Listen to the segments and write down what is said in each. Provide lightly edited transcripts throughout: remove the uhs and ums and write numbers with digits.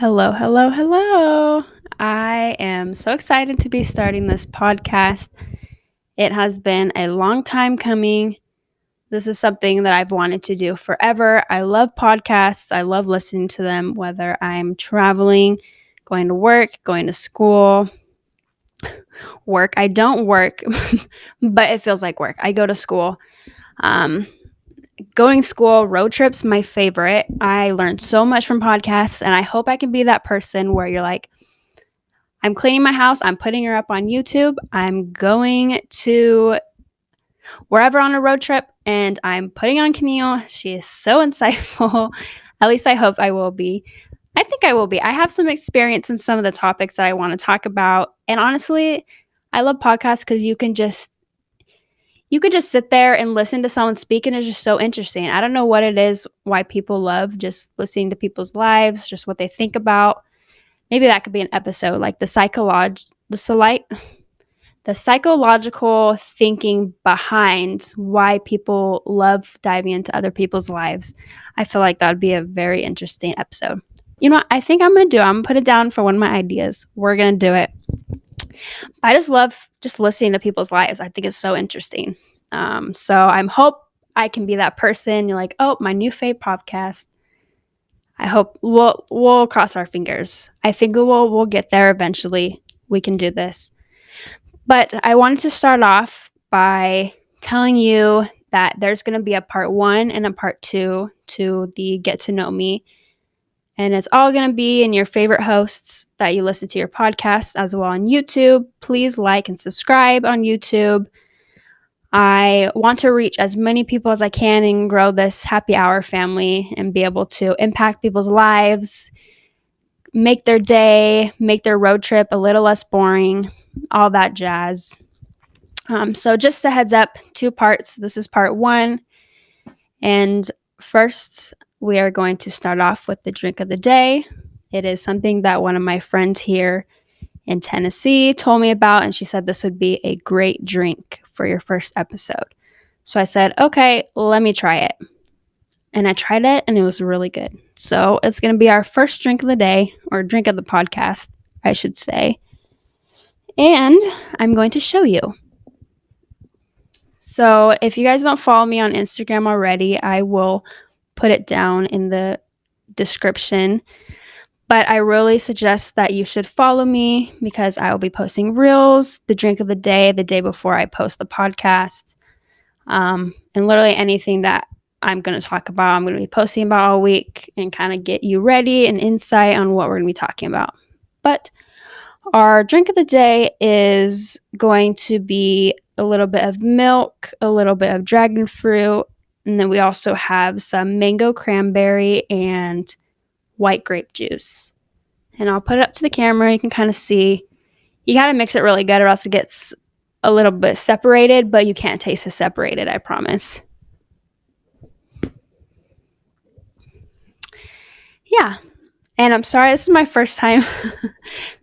Hello, hello, hello. I am so excited to be starting this podcast. It has been a long time coming. This is something that I've wanted to do forever. I love podcasts. I love listening to them, whether I'm traveling, going to work, going to school. Work. I don't work, but it feels like work. I go to school. Um, Going to school, road trips, my favorite. I learned so much from podcasts, and I hope I can be that person where you're like, I'm cleaning my house. I'm putting her up on YouTube. I'm going to wherever on a road trip and I'm putting on Camille. She is so insightful. At least I hope I will be. I think I will be. I have some experience in some of the topics that I want to talk about. And honestly, I love podcasts because you could just sit there and listen to someone speak and it's just so interesting. I don't know what it is why people love just listening to people's lives, just what they think about. Maybe that could be an episode like the psychological thinking behind why people love diving into other people's lives. I feel like that would be a very interesting episode. You know what I think I'm going to do? I'm going to put it down for one of my ideas. We're going to do it. I just love just listening to people's lives. I think it's so interesting. So I hope I can be that person. You're like, oh, my new fave podcast. I hope we'll cross our fingers. I think we'll get there eventually. We can do this. But I wanted to start off by telling you that there's going to be a part 1 and a part 2 to the Get to Know Me. And it's all going to be in your favorite hosts that you listen to your podcast as well on YouTube. Please like and subscribe on YouTube. I want to reach as many people as I can and grow this happy hour family and be able to impact people's lives, make their day, make their road trip a little less boring, all that jazz. So just a heads up, 2 parts. This is part 1. And first, we are going to start off with the drink of the day. It is something that one of my friends here in Tennessee told me about, and she said this would be a great drink for your first episode. So I said, okay, let me try it. And I tried it, and it was really good. So it's going to be our first drink of the day, or drink of the podcast, I should say. And I'm going to show you. So if you guys don't follow me on Instagram already, I will put it down in the description. But I really suggest that you should follow me because I will be posting reels, the drink of the day before I post the podcast. And literally anything that I'm going to talk about, I'm going to be posting about all week and kind of get you ready and insight on what we're going to be talking about. But our drink of the day is going to be a little bit of milk, a little bit of dragon fruit, and then we also have some mango cranberry and white grape juice. And I'll put it up to the camera. You can kind of see. You got to mix it really good or else it gets a little bit separated, but you can't taste it separated, I promise. Yeah. And I'm sorry, this is my first time.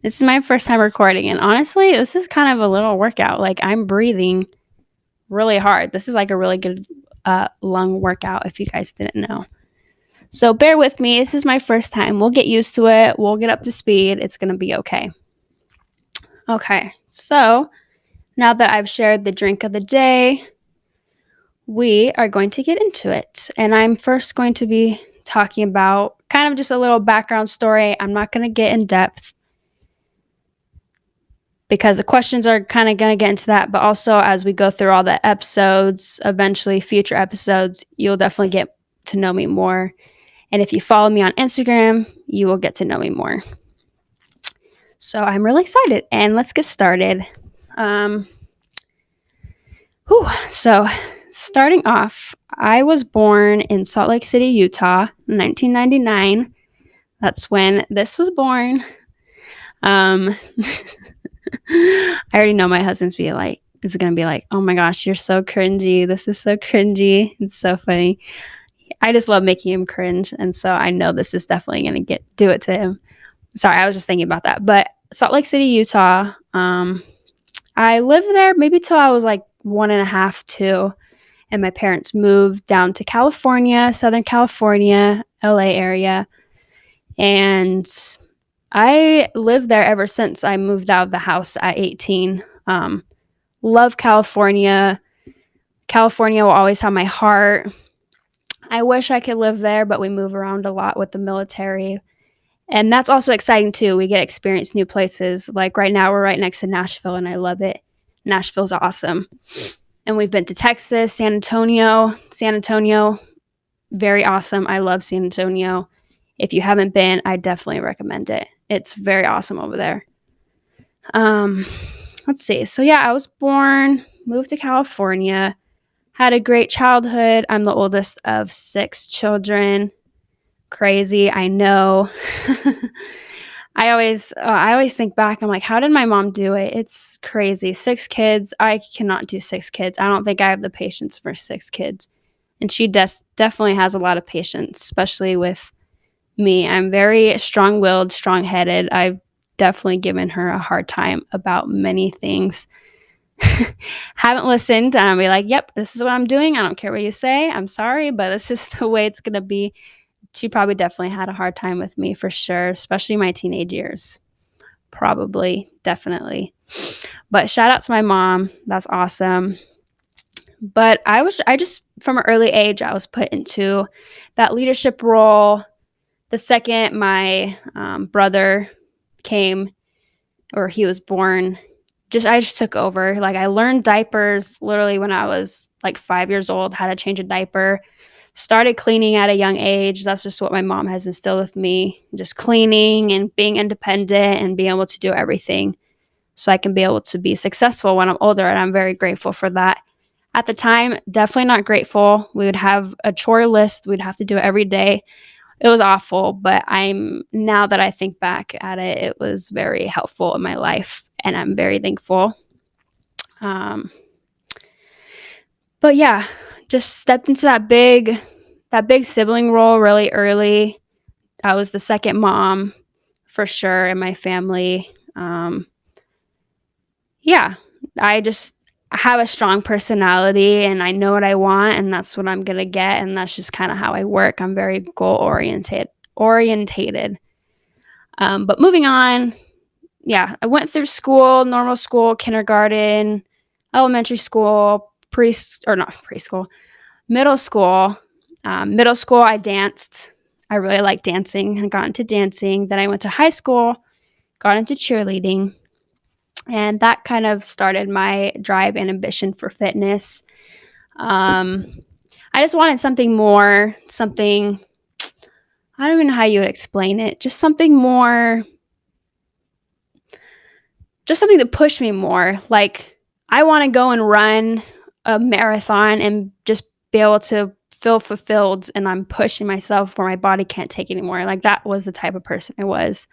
This is my first time recording. And honestly, this is kind of a little workout. Like I'm breathing really hard. This is like a really good lung workout if you guys didn't know. So bear with me. This is my first time. We'll get used to it. We'll get up to speed. It's going to be okay. Okay. So now that I've shared the drink of the day, we are going to get into it. And I'm first going to be talking about kind of just a little background story. I'm not going to get in depth because the questions are kind of going to get into that. But also, as we go through all the episodes, eventually future episodes, you'll definitely get to know me more. And if you follow me on Instagram, you will get to know me more. So I'm really excited. And let's get started. So starting off, I was born in Salt Lake City, Utah, 1999. That's when this was born. I already know my husband's going to be like, oh my gosh, you're so cringy. This is so cringy. It's so funny. I just love making him cringe. And so I know this is definitely going to do it to him. Sorry, I was just thinking about that. But Salt Lake City, Utah, I lived there maybe till I was like 1.5, 2. And my parents moved down to California, Southern California, LA area. And I lived there ever since I moved out of the house at 18. Love California. California will always have my heart. I wish I could live there, but we move around a lot with the military. And that's also exciting too. We get to experience new places. Like right now, we're right next to Nashville, and I love it. Nashville's awesome. And we've been to Texas, San Antonio. San Antonio, very awesome. I love San Antonio. If you haven't been, I definitely recommend it. It's very awesome over there. Um, let's see. So yeah, I was born, moved to California, had a great childhood. I'm the oldest of 6 children. Crazy, I know. I always think back. I'm like, how did my mom do it? It's crazy. 6 kids. I cannot do 6 kids. I don't think I have the patience for 6 kids. And she definitely has a lot of patience, especially with me. I'm very strong-willed, strong-headed. I've definitely given her a hard time about many things. Haven't listened, and I'll be like, yep, this is what I'm doing. I don't care what you say. I'm sorry, but this is the way it's going to be. She probably definitely had a hard time with me for sure, especially my teenage years. Probably, definitely. But shout out to my mom. That's awesome. But I just, from an early age, I was put into that leadership role. The second my brother came, or he was born, I just took over. Like, I learned diapers literally when I was like 5 years old, how to change a diaper. Started cleaning at a young age. That's just what my mom has instilled with me, just cleaning and being independent and being able to do everything so I can be able to be successful when I'm older, and I'm very grateful for that. At the time, definitely not grateful. We would have a chore list. We'd have to do it every day. It was awful, but now that I think back at it, it was very helpful in my life, and I'm very thankful. But yeah, just stepped into that big sibling role really early. I was the second mom for sure in my family. Yeah, I just have a strong personality, and I know what I want, and that's what I'm gonna get, and that's just kind of how I work. I'm very goal orientated. But moving on, yeah, I went through school, normal school, kindergarten, elementary school, not preschool, middle school. Middle school, I danced. I really liked dancing and got into dancing. Then I went to high school, got into cheerleading, and that kind of started my drive and ambition for fitness. I just wanted something more, I don't even know how you would explain it, just something more, just something to push me more. Like, I want to go and run a marathon and just be able to feel fulfilled, and I'm pushing myself where my body can't take anymore. Like, that was the type of person I was.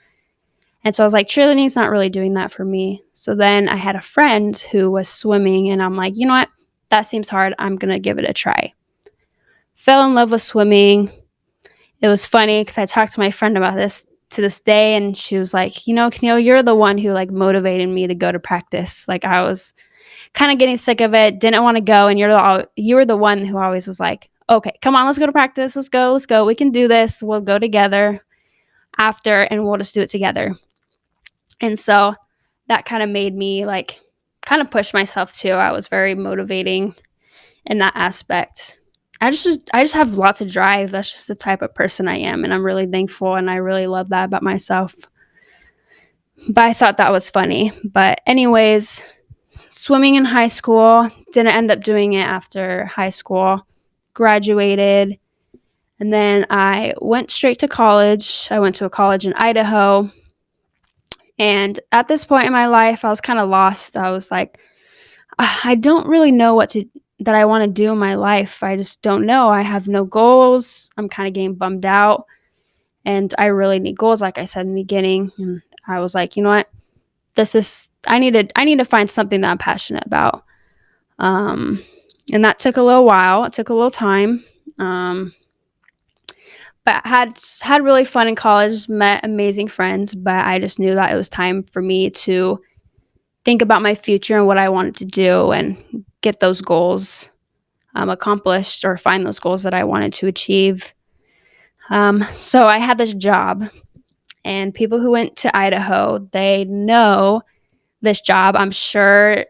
And so I was like, cheerleading's not really doing that for me. So then I had a friend who was swimming, and I'm like, you know what? That seems hard. I'm going to give it a try. Fell in love with swimming. It was funny because I talked to my friend about this to this day, and she was like, you know, Keneal, you're the one who like motivated me to go to practice. Like, I was kind of getting sick of it, didn't want to go, and you were the one who always was like, okay, come on, let's go to practice. Let's go. We can do this. We'll go together after, and we'll just do it together. And so that kind of made me like kind of push myself too. I was very motivating in that aspect. I just have lots of drive. That's just the type of person I am, and I'm really thankful, and I really love that about myself. But I thought that was funny. But anyways, swimming in high school, didn't end up doing it after high school. Graduated, and then I went straight to college. I went to a college in Idaho. And at this point in my life, I was kind of lost. I was like, I don't really know that I want to do in my life. I just don't know. I have no goals. I'm kind of getting bummed out, and I really need goals, like I said in the beginning. And I was like, you know what? I need to find something that I'm passionate about. And that took a little while. It took a little time. But had really fun in college, met amazing friends, but I just knew that it was time for me to think about my future and what I wanted to do and get those goals accomplished, or find those goals that I wanted to achieve. So I had this job, and people who went to Idaho, they know this job. I'm sure,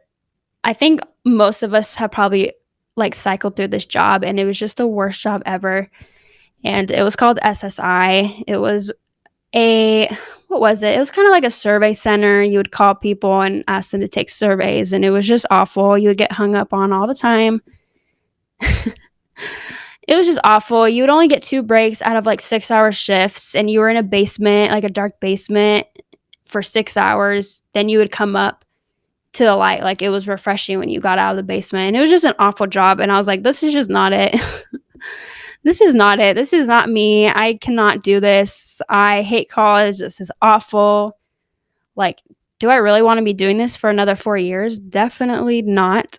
I think most of us have probably like cycled through this job, and it was just the worst job ever. And it was called SSI. It was what was it? It was kind of like a survey center. You would call people and ask them to take surveys, and it was just awful. You would get hung up on all the time. It was just awful. You would only get 2 breaks out of like 6-hour shifts, and you were in a basement, like a dark basement, for 6 hours. Then you would come up to the light. Like, it was refreshing when you got out of the basement. And it was just an awful job. And I was like, this is just not it. This is not it. This is not me. I cannot do this. I hate college. This is awful. Like, do I really want to be doing this for another 4 years? Definitely not.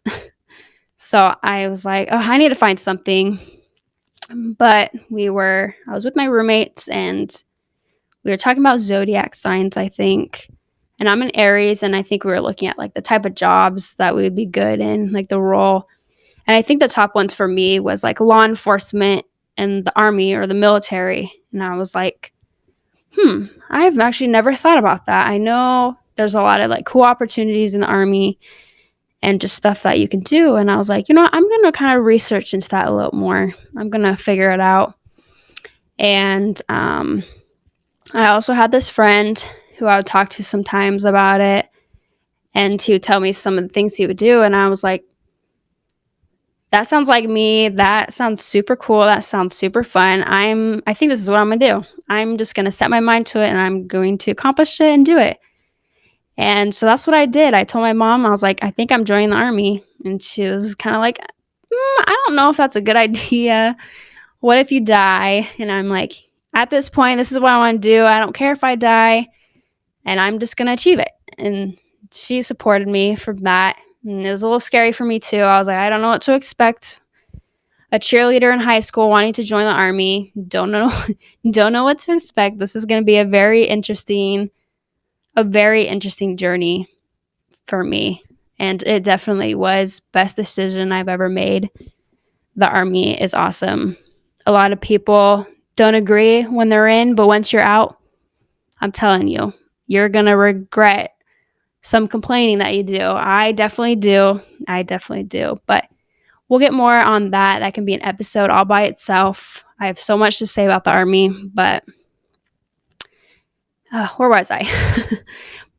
So I was like, oh, I need to find something. But I was with my roommates, and we were talking about zodiac signs, I think. And I'm an Aries, and I think we were looking at like the type of jobs that we would be good in, like the role. And I think the top ones for me was like law enforcement and the army or the military. And I was like, I've actually never thought about that. I know there's a lot of like cool opportunities in the army and just stuff that you can do. And I was like, I'm going to kind of research into that a little more. I'm going to figure it out. And I also had this friend who I would talk to sometimes about it, and he would tell me some of the things he would do. And I was like, that sounds like me. That sounds super cool. That sounds super fun. I think this is what I'm going to do. I'm just going to set my mind to it, and I'm going to accomplish it and do it. And so that's what I did. I told my mom, I was like, I think I'm joining the army. And she was kind of like, I don't know if that's a good idea. What if you die? And I'm like, at this point, this is what I want to do. I don't care if I die, and I'm just going to achieve it. And she supported me from that. And it was a little scary for me too. I was like, I don't know what to expect. A cheerleader in high school wanting to join the army. Don't know what to expect. This is going to be a very interesting journey for me. And it definitely was best decision I've ever made. The army is awesome. A lot of people don't agree when they're in, but once you're out, I'm telling you, you're going to regret some complaining that you do. I definitely do. But we'll get more on that. That can be an episode all by itself. I have so much to say about the army, but where was I?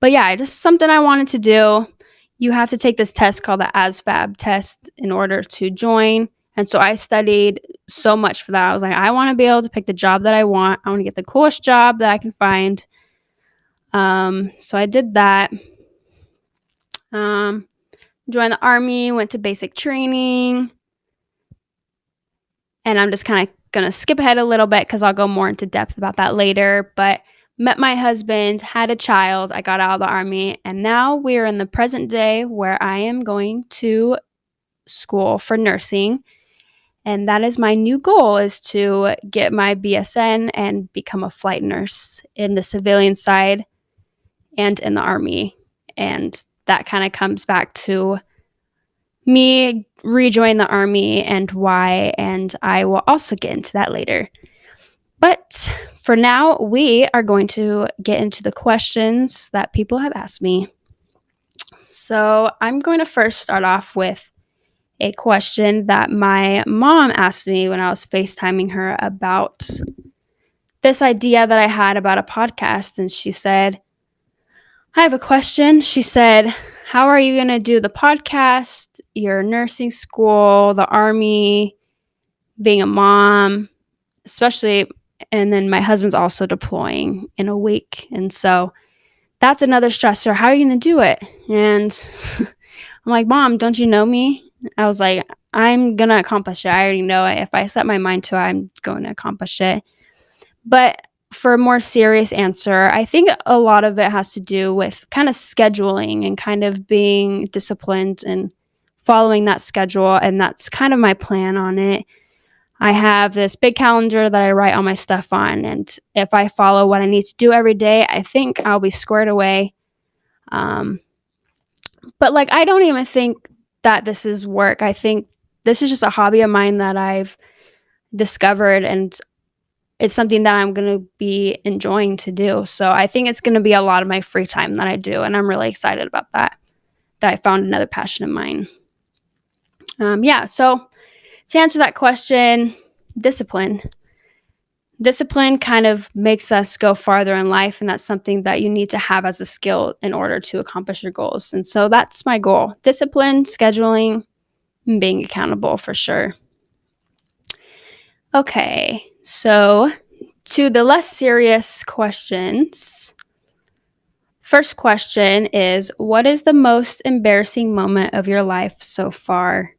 But yeah, just something I wanted to do. You have to take this test called the ASVAB test in order to join. And so I studied so much for that. I was like, I want to be able to pick the job that I want. I want to get the coolest job that I can find. So I did that. Joined the army, went to basic training. And I'm just kind of going to skip ahead a little bit because I'll go more into depth about that later. But met my husband, had a child. I got out of the army. And now we're in the present day where I am going to school for nursing. And that is my new goal, is to get my BSN and become a flight nurse in the civilian side and in the army. And that kind of comes back to me rejoin the army and why, and I will also get into that later. But for now, we are going to get into the questions that people have asked me. So I'm going to first start off with a question that my mom asked me when I was FaceTiming her about this idea that I had about a podcast. And she said, I have a question. She said, how are you going to do the podcast, your nursing school, the army, being a mom, especially, and then my husband's also deploying in a week. And so that's another stressor. How are you going to do it? And I'm like, Mom, don't you know me? I was like, I'm going to accomplish it. I already know it. If I set my mind to it, I'm going to accomplish it. But for a more serious answer, I think a lot of it has to do with kind of scheduling and kind of being disciplined and following that schedule. And that's kind of my plan on it. I have this big calendar that I write all my stuff on. And if I follow what I need to do every day, I think I'll be squared away. But like, I don't even think that this is work. I think this is just a hobby of mine that I've discovered, and it's something that I'm going to be enjoying to do. So I think it's going to be a lot of my free time that I do. And I'm really excited about that I found another passion of mine. So to answer that question, discipline. Discipline kind of makes us go farther in life, and that's something that you need to have as a skill in order to accomplish your goals. And so that's my goal. Discipline, scheduling, and being accountable for sure. Okay, so to the less serious questions. First question is, what is the most embarrassing moment of your life so far?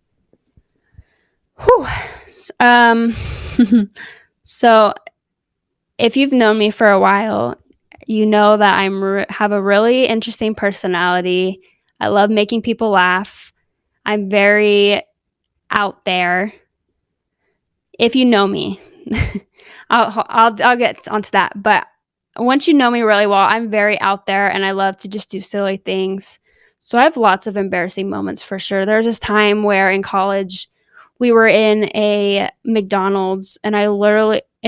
Whew. So if you've known me for a while, you know that I have a really interesting personality. I love making people laugh. I'm very out there. If you know me, I'll get onto that. But once you know me really well, I'm very out there and I love to just do silly things. So I have lots of embarrassing moments for sure. There was this time where in college we were in a McDonald's and it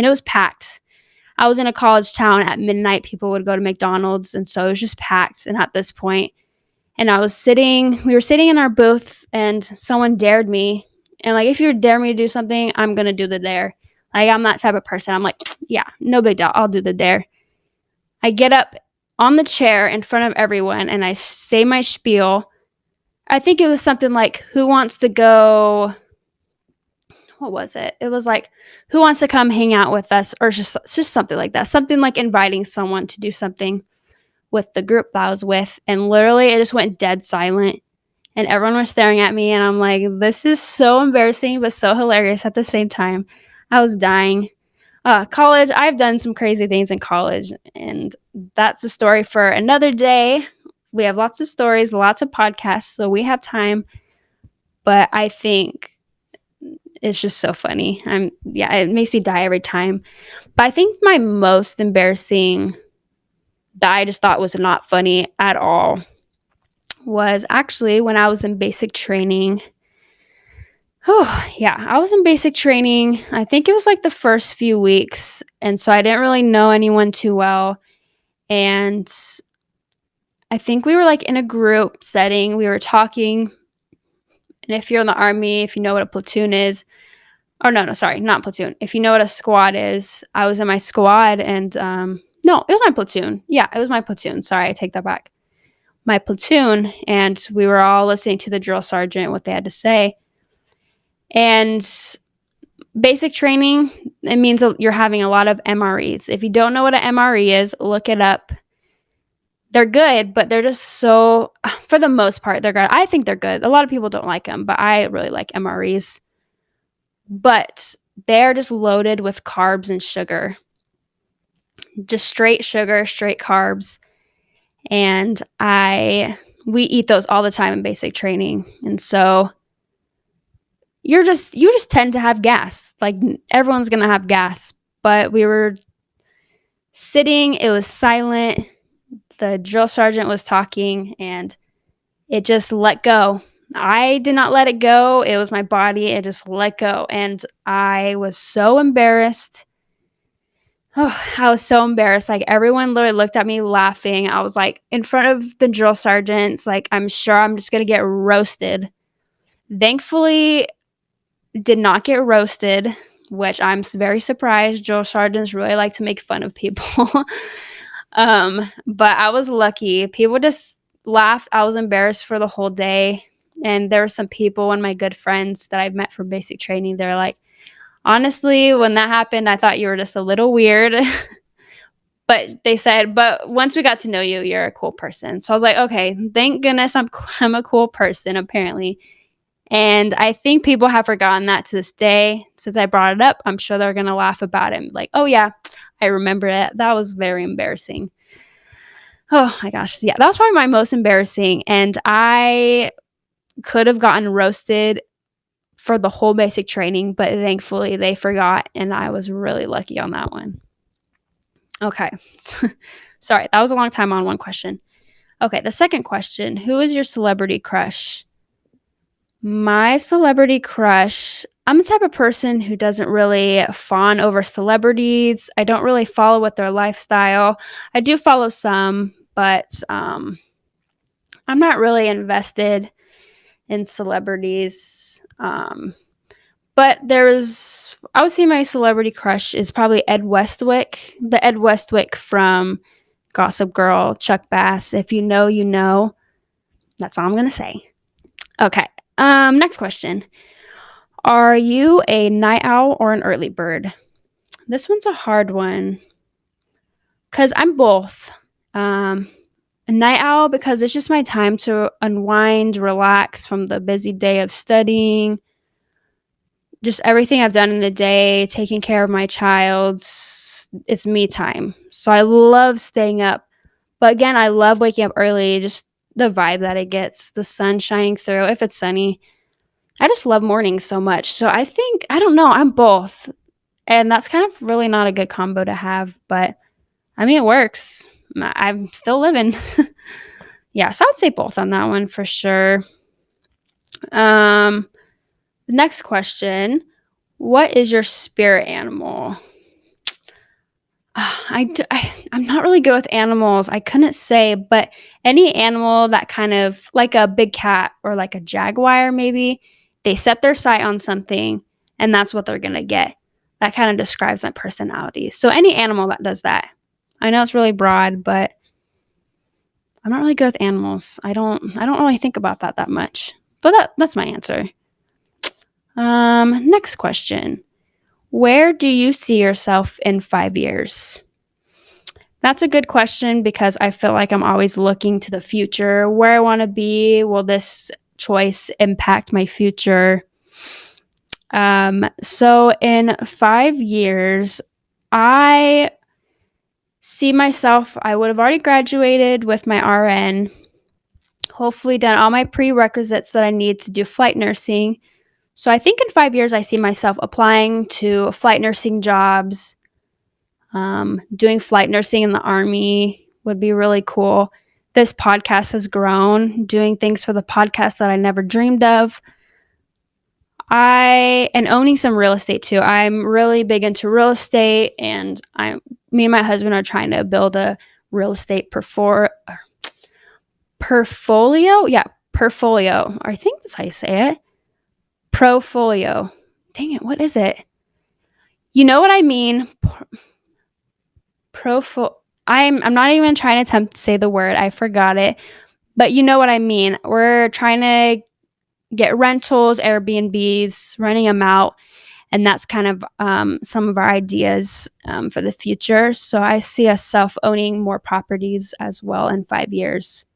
was packed. I was in a college town at midnight. People would go to McDonald's, and so it was just packed. And at this point, and we were sitting in our booth, and someone dared me. And like, if you dare me to do something, I'm gonna do the dare. Like, I'm that type of person. I'm like, yeah, no big deal. I'll do the dare. I get up on the chair in front of everyone, and I say my spiel. I think it was something like, who wants to go? What was it? It was like, who wants to come hang out with us? Or just something like that. Something like inviting someone to do something with the group that I was with. And literally it just went dead silent. And everyone was staring at me. And I'm like, this is so embarrassing, but so hilarious at the same time. I was dying. College, I've done some crazy things in college. And that's a story for another day. We have lots of stories, lots of podcasts. So we have time. But I think it's just so funny. It makes me die every time. But I think my most embarrassing that I just thought was not funny at all was actually when I was in basic training. Oh, yeah, I was in basic training. I think it was like the first few weeks. And so I didn't really know anyone too well. And I think we were like in a group setting. We were talking. And if you're in the Army, if you know what a platoon is, or no, sorry, not platoon. If you know what a squad is, I was in my squad and, no, it was my platoon. Yeah, it was my platoon. Sorry, I take that back. My platoon, and we were all listening to the drill sergeant, what they had to say. And basic training, it means you're having a lot of MREs. If you don't know what an MRE is, look it up. They're good, but they're just so, for the most part, they're good. I think they're good. A lot of people don't like them, but I really like MREs. But they're just loaded with carbs and sugar. Just straight sugar, straight carbs. And we eat those all the time in basic training. And so you just tend to have gas. Like, everyone's going to have gas. But we were sitting, it was silent. The drill sergeant was talking and it just let go. I did not let it go. It was my body. It just let go. And I was so embarrassed. Oh, I was so embarrassed. Like, everyone literally looked at me laughing. I was like in front of the drill sergeants. Like, I'm sure I'm just going to get roasted. Thankfully, did not get roasted, which I'm very surprised. Drill sergeants really like to make fun of people. But I was lucky. People just laughed. I was embarrassed for the whole day. And there were some people, one of my good friends that I've met from basic training, they're like, honestly, when that happened, I thought you were just a little weird. But they said, but once we got to know you, you're a cool person. So I was like, okay, thank goodness I'm a cool person, apparently. And I think people have forgotten that to this day. Since I brought it up, I'm sure they're going to laugh about it. Like, oh yeah, I remember it. That was very embarrassing. Oh my gosh. Yeah, that was probably my most embarrassing. And I could have gotten roasted for the whole basic training, but thankfully they forgot. And I was really lucky on that one. Okay. Sorry, that was a long time on one question. Okay, the second question, who is your celebrity crush? My celebrity crush, I'm the type of person who doesn't really fawn over celebrities. I don't really follow with their lifestyle. I do follow some, but I'm not really invested in celebrities. But I would say my celebrity crush is probably Ed Westwick, the Ed Westwick from Gossip Girl, Chuck Bass. If you know, you know. That's all I'm going to say. Okay. Next question. Are you a night owl or an early bird? This one's a hard one because I'm both. A night owl because it's just my time to unwind, relax from the busy day of studying, just everything I've done in the day, taking care of my child. It's me time. So I love staying up. But again, I love waking up early, just the vibe that it gets, the sun shining through. If it's sunny, I just love mornings so much. So I think, I don't know, I'm both. And that's kind of really not a good combo to have. But I mean, it works. I'm still living. Yeah, so I would say both on that one for sure. The next question. What is your spirit animal? I'm not really good with animals. I couldn't say, but any animal that kind of like a big cat or like a jaguar, maybe they set their sight on something and that's what they're going to get. That kind of describes my personality. So any animal that does that. I know it's really broad, but I'm not really good with animals. I don't really think about that much. But that's my answer. Next question. Where do you see yourself in 5 years? That's a good question because I feel like I'm always looking to the future. Where I want to be, will this choice impact my future? So in 5 years, I see myself, I would have already graduated with my RN, hopefully done all my prerequisites that I need to do flight nursing. So I think in 5 years, I see myself applying to flight nursing jobs. Doing flight nursing in the Army would be really cool. This podcast has grown, doing things for the podcast that I never dreamed of. And owning some real estate too. I'm really big into real estate, and me and my husband are trying to build a real estate portfolio. Yeah, portfolio. I think that's how you say it. Portfolio. Dang it, what is it? You know what I mean? I'm not even trying to attempt to say the word. I forgot it. But you know what I mean. We're trying to get rentals, Airbnbs, renting them out. And that's kind of some of our ideas for the future. So I see us self-owning more properties as well in 5 years.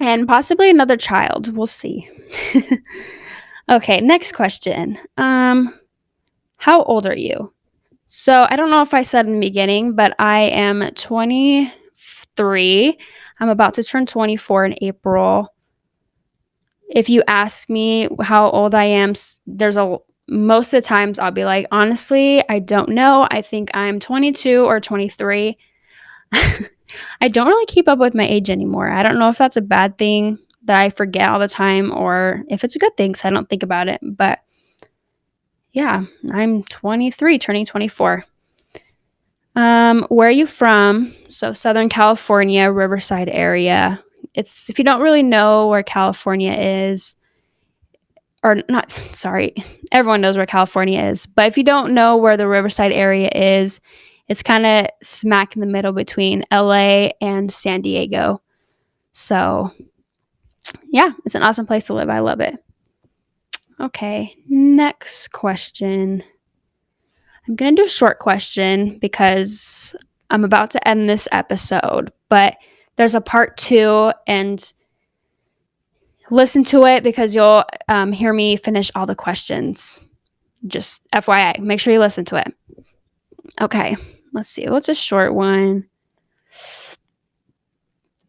And possibly another child. We'll see. Okay, next question. How old are you? So I don't know if I said in the beginning, but I am 23. I'm about to turn 24 in April. If you ask me how old I am, most of the times I'll be like, honestly, I don't know. I think I'm 22 or 23. I don't really keep up with my age anymore. I don't know if that's a bad thing that I forget all the time or if it's a good thing because I don't think about it. But yeah, I'm 23, turning 24. Where are you from? So Southern California, Riverside area. If you don't really know where California is, or not, sorry, everyone knows where California is. But if you don't know where the Riverside area is, it's kind of smack in the middle between LA and San Diego. So yeah, it's an awesome place to live. I love it. Okay, next question. I'm going to do a short question because I'm about to end this episode, but there's a part 2 and listen to it because you'll hear me finish all the questions. Just FYI, make sure you listen to it. Okay, let's see. What's a short one?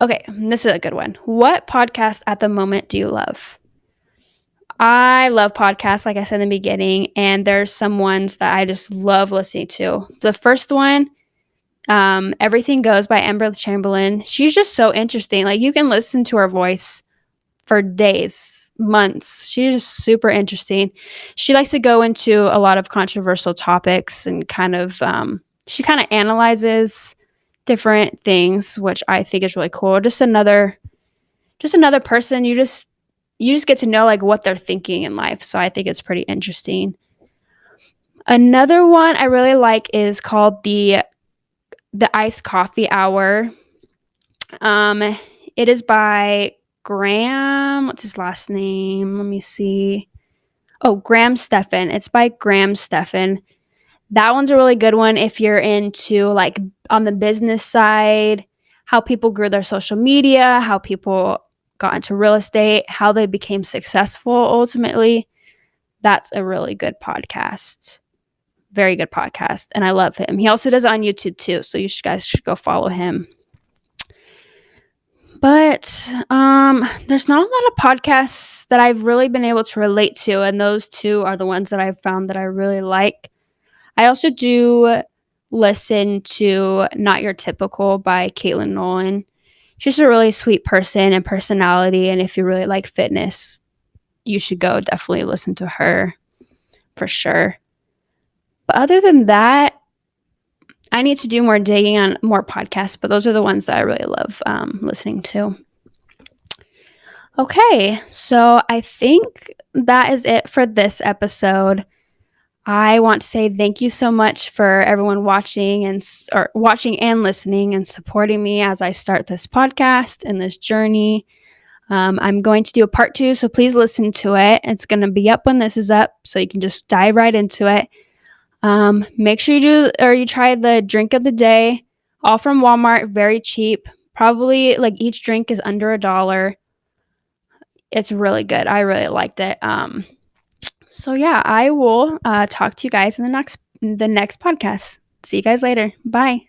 Okay, this is a good one. What podcast at the moment do you love? I love podcasts, like I said in the beginning, and there's some ones that I just love listening to. The first one, Everything Goes by Amber Chamberlain. She's just so interesting. Like, you can listen to her voice for days, months. She's just super interesting. She likes to go into a lot of controversial topics and kind of she kind of analyzes different things, which I think is really cool. Just another person. You just get to know like what they're thinking in life. So I think it's pretty interesting. Another one I really like is called the Iced Coffee Hour. It is by Graham. What's his last name? Let me see. Oh, Graham Stephan. It's by Graham Stephan. That one's a really good one if you're into like on the business side, how people grew their social media, how people got into real estate, how they became successful ultimately. That's a really good podcast. Very good podcast. And I love him. He also does it on YouTube too. So you guys should go follow him. But there's not a lot of podcasts that I've really been able to relate to. And those two are the ones that I've found that I really like. I also do listen to Not Your Typical by Caitlin Nolan. She's a really sweet person and personality. And if you really like fitness, you should go definitely listen to her for sure. But other than that, I need to do more digging on more podcasts, but those are the ones that I really love listening to. Okay, so I think that is it for this episode. I want to say thank you so much for everyone watching and listening and supporting me as I start this podcast and this journey. I'm going to do a part 2, so please listen to it. It's going to be up when this is up, so you can just dive right into it. Make sure you try the drink of the day, all from Walmart, very cheap. Probably like each drink is under $1. It's really good. I really liked it. So yeah, I will talk to you guys in the next podcast. See you guys later. Bye.